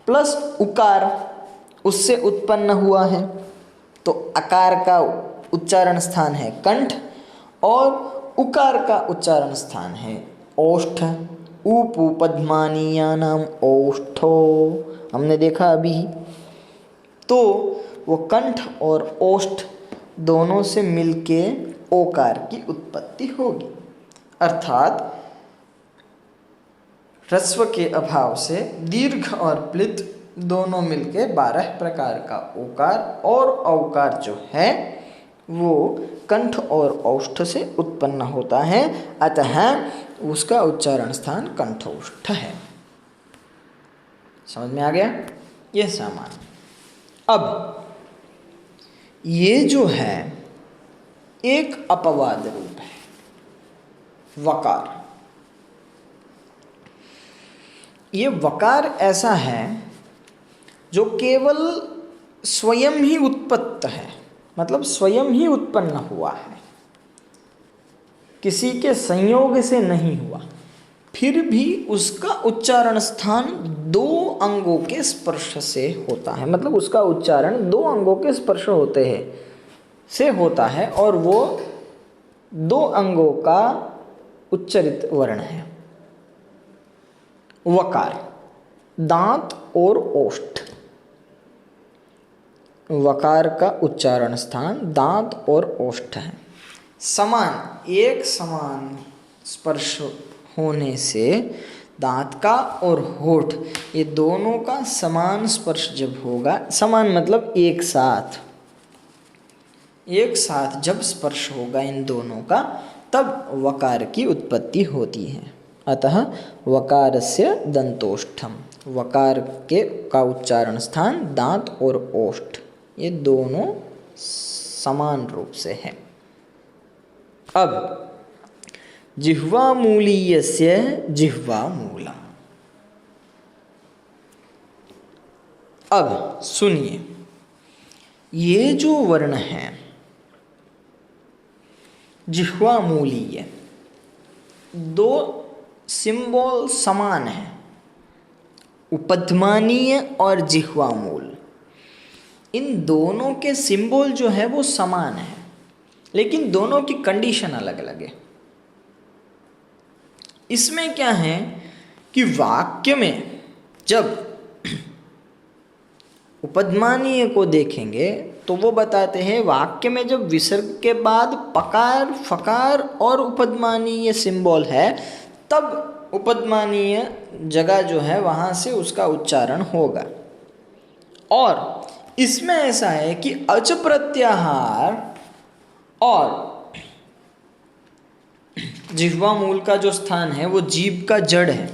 प्लस उकार उससे उत्पन्न हुआ है। तो अकार का उच्चारण स्थान है कंठ और उकार का उच्चारण स्थान है ओष्ठ। ऊपू पद्मानीयानाम ओष्ठो, हमने देखा अभी। तो वो कंठ और ओष्ठ दोनों से मिलके ओकार की उत्पत्ति होगी, अर्थात ह्रस्व के अभाव से दीर्घ और प्लित दोनों मिलके 12 प्रकार का ओकार और औकार जो है वो कंठ और ओष्ठ से उत्पन्न होता है। अतः उसका उच्चारण स्थान कंठोष्ठ है। समझ में आ गया? यह सामान्य। अब ये जो है एक अपवाद रूप है वकार। ये वकार ऐसा है जो केवल स्वयं ही उत्पत्त है, मतलब स्वयं ही उत्पन्न हुआ है, किसी के संयोग से नहीं हुआ, फिर भी उसका उच्चारण स्थान दो अंगों के स्पर्श से होता है। मतलब उसका उच्चारण दो अंगों के स्पर्श होते हैं से होता है, और वो दो अंगों का उच्चरित वर्ण है वकार, दांत और ओष्ठ। वकार का उच्चारण स्थान दांत और ओष्ठ है। समान, एक समान स्पर्श होने से दांत का और होठ ये दोनों का समान स्पर्श जब होगा, समान मतलब एक साथ जब स्पर्श होगा इन दोनों का, तब वकार की उत्पत्ति होती है। अतः वकारस्य दंतोष्ठम, वकार के का उच्चारण स्थान दांत और ओष्ठ ये दोनों समान रूप से है। अब जिह्वामूलीयस्य जिह्वामूलम्। अब सुनिए, ये जो वर्ण है जिह्वामूलीय, दो सिंबल समान है, उपध्मानीय और जिह्वामूल। इन दोनों के सिंबल जो है वो समान है, लेकिन दोनों की कंडीशन अलग अलग है। इसमें क्या है कि वाक्य में जब उपध्मानीय को देखेंगे तो वो बताते हैं वाक्य में जब विसर्ग के बाद पकार, फकार और उपध्मानीय सिंबल है, तब उपध्मानीय जगह जो है वहाँ से उसका उच्चारण होगा। और इसमें ऐसा है कि अच प्रत्याहार और जिह्वा मूल का जो स्थान है वो जीभ का जड़ है।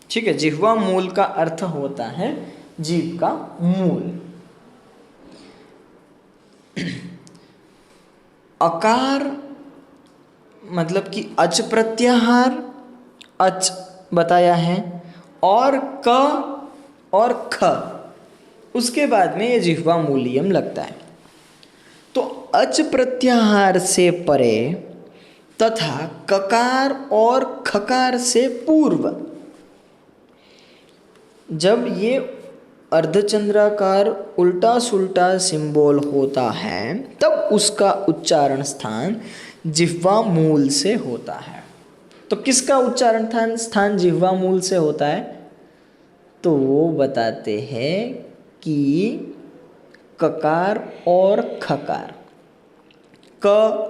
ठीक है, जिह्वा मूल का अर्थ होता है जीभ का मूल। अकार मतलब कि अच प्रत्याहार, अच बताया है, और क और ख, उसके बाद में ये जिह्वा मूलियम लगता है। तो अच प्रत्याहार से परे तथा ककार और खकार से पूर्व जब ये अर्धचंद्राकार उल्टा सुल्टा सिंबल होता है तब उसका उच्चारण स्थान जिह्वा मूल से होता है। तो किसका उच्चारण स्थान जिह्वा मूल से होता है? तो वो बताते हैं कि ककार और खकार। क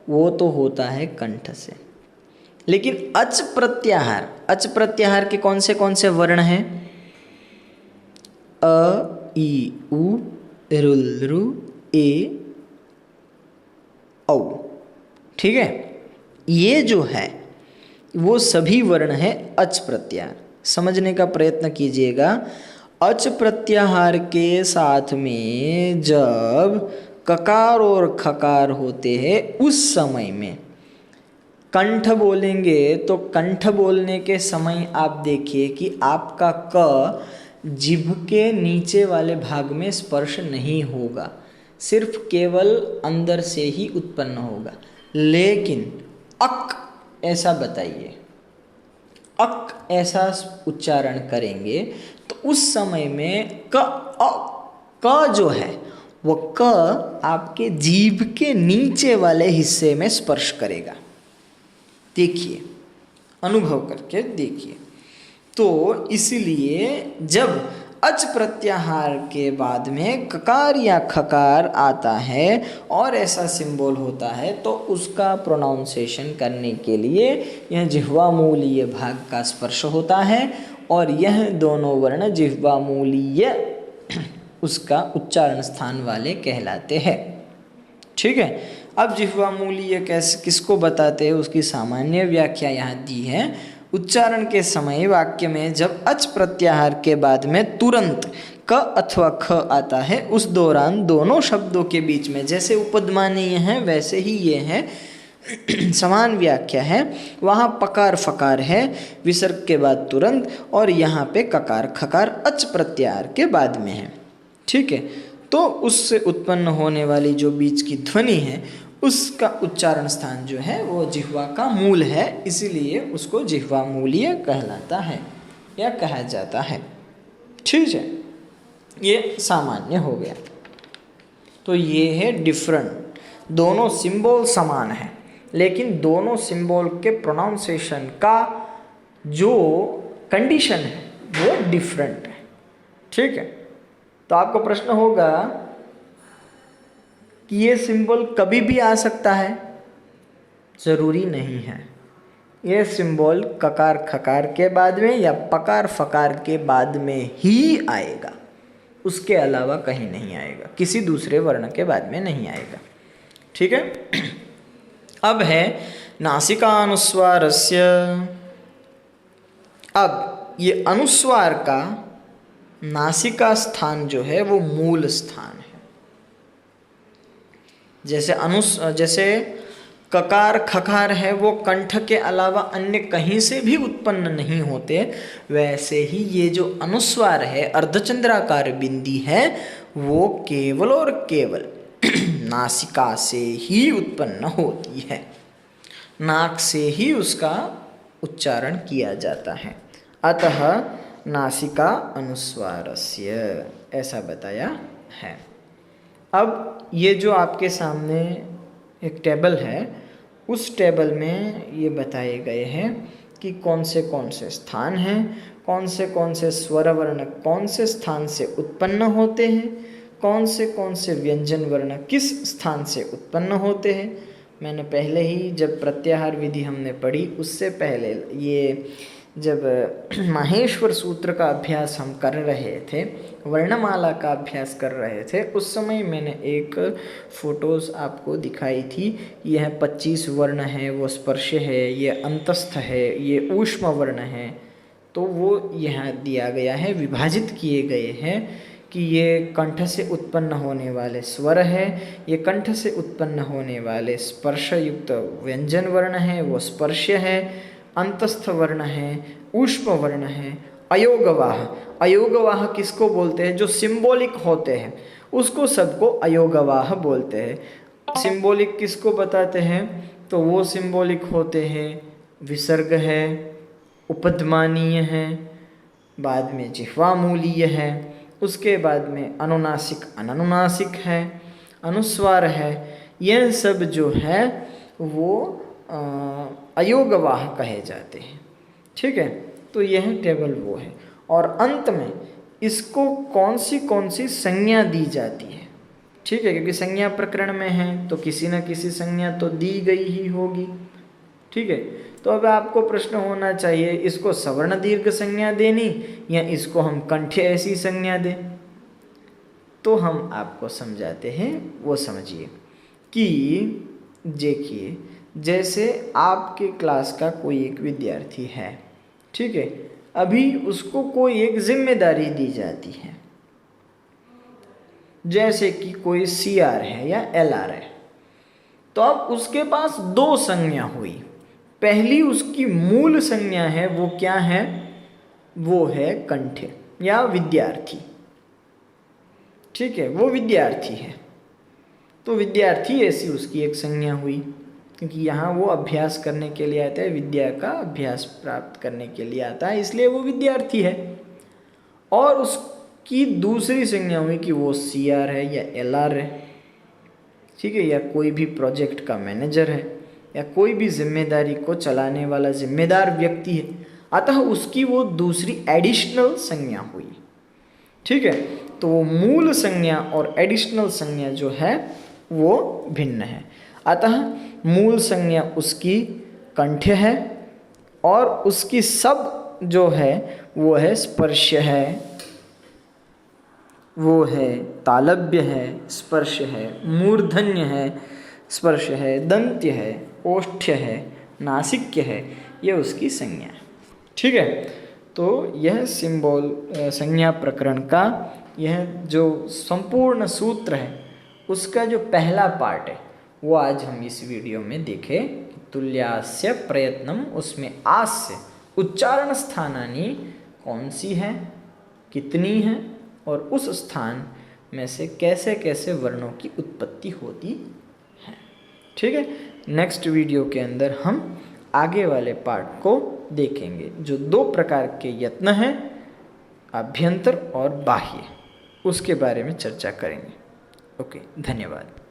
वो तो होता है कंठ से, लेकिन अच प्रत्याहार के कौन से वर्ण हैं? अ, ई, उ, रुल, रु, ए, औ। ठीक है, ये जो है वो सभी वर्ण है अच प्रत्याहार। समझने का प्रयत्न कीजिएगा। अच प्रत्याहार के साथ में जब ककार और खकार होते हैं उस समय में कंठ बोलेंगे, तो कंठ बोलने के समय आप देखिए कि आपका क जिह्व के नीचे वाले भाग में स्पर्श नहीं होगा, सिर्फ केवल अंदर से ही उत्पन्न होगा। लेकिन अक ऐसा बताइए, अक ऐसा उच्चारण करेंगे तो उस समय में क जो है वो क आपके जीभ के नीचे वाले हिस्से में स्पर्श करेगा। देखिए, अनुभव करके देखिए। तो इसलिए जब अच प्रत्याहार के बाद में ककार या खकार आता है और ऐसा सिंबल होता है तो उसका प्रोनाउंसिएशन करने के लिए यह जिह्वा मूलीय भाग का स्पर्श होता है और यह दोनों वर्ण जिह्वा मूलीय उसका उच्चारण स्थान वाले कहलाते हैं। ठीक है, अब जिह्वा मूलीय कैसे किसको बताते हैं उसकी सामान्य व्याख्या यहाँ दी है। उच्चारण के समय वाक्य में जब अच प्रत्याहार के बाद में तुरंत क अथवा ख आता है उस दौरान दोनों शब्दों के बीच में जैसे उपद्मानीय है वैसे ही ये है समान व्याख्या है। वहाँ पकार फकार है विसर्ग के बाद तुरंत, और यहाँ पे ककार खकार अच प्रत्याहार के बाद में है। ठीक है, तो उससे उत्पन्न होने वाली जो बीच की ध्वनि है उसका उच्चारण स्थान जो है वो जिह्वा का मूल है, इसीलिए उसको जिह्वा मूलीय कहलाता है या कहा जाता है। ठीक है, ये सामान्य हो गया। तो ये है डिफरेंट, दोनों सिंबल समान है लेकिन दोनों सिंबल के प्रोनाउंसिएशन का जो कंडीशन है वो डिफरेंट है। ठीक है, तो आपको प्रश्न होगा कि ये सिंबल कभी भी आ सकता है? ज़रूरी नहीं है। ये सिंबल ककार खकार के बाद में या पकार फकार के बाद में ही आएगा, उसके अलावा कहीं नहीं आएगा, किसी दूसरे वर्ण के बाद में नहीं आएगा। ठीक है, अब है नासिकानुस्वारस्य। अब ये अनुस्वार का नासिका स्थान जो है वो मूल स्थान है। जैसे ककार खकार है वो कंठ के अलावा अन्य कहीं से भी उत्पन्न नहीं होते, वैसे ही ये जो अनुस्वार है अर्धचंद्राकार बिंदी है वो केवल और केवल नासिका से ही उत्पन्न होती है, नाक से ही उसका उच्चारण किया जाता है। अतः नासिका अनुस्वारस्य ऐसा बताया है। अब ये जो आपके सामने एक टेबल है उस टेबल में ये बताए गए हैं कि कौन से स्थान हैं, कौन से स्वर वर्ण कौन से स्थान से उत्पन्न होते हैं, कौन से व्यंजन वर्ण किस स्थान से उत्पन्न होते हैं। मैंने पहले ही जब प्रत्याहार विधि हमने पढ़ी उससे पहले ये जब माहेश्वर सूत्र का अभ्यास हम कर रहे थे, वर्णमाला का अभ्यास कर रहे थे, उस समय मैंने एक फ़ोटोज़ आपको दिखाई थी। यह 25 वर्ण है, वो स्पर्श है, ये अंतस्थ है, ये ऊष्म वर्ण है। तो वो यहाँ दिया गया है, विभाजित किए गए हैं कि ये कंठ से उत्पन्न होने वाले स्वर है, ये कंठ से उत्पन्न होने वाले स्पर्श युक्त व्यंजन वर्ण है, वो स्पर्श्य है, अंतस्थ वर्ण है, ऊष्म वर्ण है, अयोगवाह। अयोगवाह किसको बोलते हैं? जो सिंबॉलिक होते हैं उसको सबको अयोगवाह बोलते हैं। सिंबॉलिक किसको बताते हैं? तो वो सिंबॉलिक होते हैं विसर्ग है, उपध्मानीय है, बाद में जिह्वामूलीय है, उसके बाद में अनुनासिक अननुनासिक है, अनुस्वार है। यह सब जो है वो अयोगवाह कहे जाते हैं। ठीक है, तो यह टेबल वो है। और अंत में इसको कौन सी संज्ञा दी जाती है? ठीक है, क्योंकि संज्ञा प्रकरण में है तो किसी न किसी संज्ञा तो दी गई ही होगी। ठीक है, तो अब आपको प्रश्न होना चाहिए इसको सवर्ण दीर्घ संज्ञा देनी या इसको हम कंठ्य ऐसी संज्ञा दें। तो हम आपको समझाते हैं, वो समझिए कि देखिए, जैसे आपके क्लास का कोई एक विद्यार्थी है, ठीक है, अभी उसको कोई एक जिम्मेदारी दी जाती है, जैसे कि कोई CR है या LR है, तो अब उसके पास दो संज्ञा हुई। पहली उसकी मूल संज्ञा है, वो क्या है? वो है कंठ्य या विद्यार्थी। ठीक है, वो विद्यार्थी है, तो विद्यार्थी ऐसी उसकी एक संज्ञा हुई, क्योंकि यहाँ वो अभ्यास करने के लिए आता है, विद्या का अभ्यास प्राप्त करने के लिए आता है, इसलिए वो विद्यार्थी है। और उसकी दूसरी संज्ञा हुई कि वो CR है या LR है। ठीक है, या कोई भी प्रोजेक्ट का मैनेजर है या कोई भी जिम्मेदारी को चलाने वाला जिम्मेदार व्यक्ति है, अतः उसकी वो दूसरी एडिशनल संज्ञा हुई। ठीक है, तो वो मूल संज्ञा और एडिशनल संज्ञा जो है वो भिन्न है। अतः मूल संज्ञा उसकी कंठ्य है और उसकी सब जो है वो है स्पर्श्य है, वो है तालव्य है, स्पर्श है, मूर्धन्य है, स्पर्श है, दंत्य है, ओष्ठ्य है, नासिक्य है, ये उसकी संज्ञा है। ठीक है, तो यह संज्ञा प्रकरण का यह जो संपूर्ण सूत्र है उसका जो पहला पार्ट है वो आज हम इस वीडियो में देखें। तुल्यास्य प्रयत्नम, उसमें आस्य उच्चारण स्थानानि कौन सी है, कितनी है, और उस स्थान में से कैसे कैसे वर्णों की उत्पत्ति होती है। ठीक है, नेक्स्ट वीडियो के अंदर हम आगे वाले पार्ट को देखेंगे, जो दो प्रकार के यत्न हैं, अभ्यंतर और बाह्य, उसके बारे में चर्चा करेंगे। ओके, धन्यवाद।